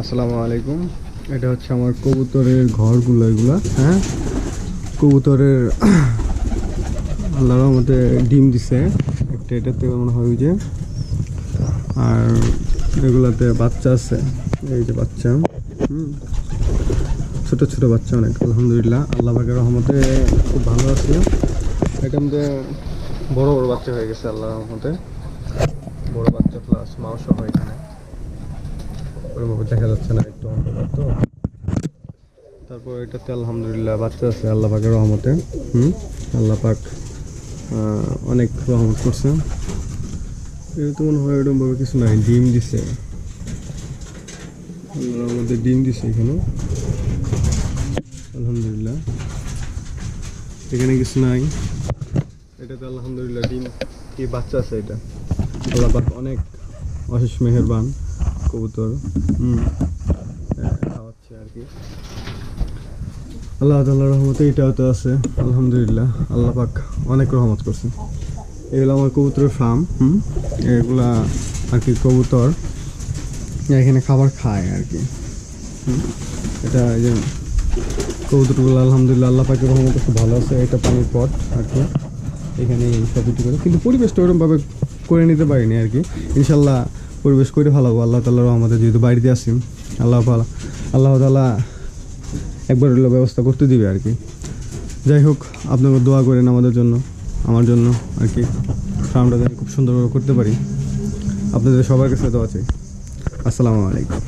আসসালামু আলাইকুম। এটা হচ্ছে আমার কবুতরের ঘরগুলো, এগুলা হ্যাঁ কবুতরের আল্লাহর রহমতে ডিম দিছে একটা, এটাতে মনে হয় যে, আর এগুলাতে বাচ্চা আছে, এই যে বাচ্চা, ছোট ছোট বাচ্চা অনেক, আলহামদুলিল্লাহ আল্লাহ পাকের রহমতে খুব ভালো আছে। এটার মধ্যে বড় বড় বাচ্চা হয়ে গেছে আল্লাহর রহমতে, বড় বাচ্চা প্লাস মাংস হয় এখানে, ওইভাবে দেখা যাচ্ছে না, একটু অন্ধকার তো। তারপর এটাতে আলহামদুলিল্লাহ বাচ্চা আছে আল্লাহ পাকের রহমতে। আল্লাহ পাক অনেক রহমত করছে। এটা তো মনে হয় এরকমভাবে কিছু নাই, ডিম দিছে আল্লাহর রহমতে, ডিম দিছে এখানে আলহামদুলিল্লাহ। এখানে কিছু নাই, এটাতে আলহামদুলিল্লাহ ডিম কি বাচ্চা আছে। এটা আল্লাহ পাক অনেক অশেষ মেহেরবান, কবুতর খাওয়াচ্ছে আর কি আল্লাহ তাআলার রহমতে। এটাও তো আছে আলহামদুলিল্লাহ, আল্লাহ পাক অনেক রহমত করছে। এগুলো আমার কবুতরের ফার্ম, এগুলা আর কি কবুতর এখানে খাবার খায় আর কি। এটা এই যে কবুতরগুলো আলহামদুলিল্লাহ আল্লাহ পাকের রহমতে খুব ভালো আছে। এটা পানির পট আর কি, এখানে সব কিছু করে, কিন্তু পরিবেশটা ওরকমভাবে করে নিতে পারিনি আর কি। ইনশাল্লাহ পরিবেশ করে ভালো আল্লাহ তাআলার রহমতে, যেহেতু বাড়িতে আসি আল্লাহ তাআলা একবার হলো ব্যবস্থা করতে দিবে আর কি। যাই হোক, আপনাকে দোয়া করেন আমাদের জন্য, আমার জন্য আর কি, ফার্মটা যেন খুব সুন্দরভাবে করতে পারি। আপনাদের সবার কাছে দোয়া চাই। আসসালামু আলাইকুম।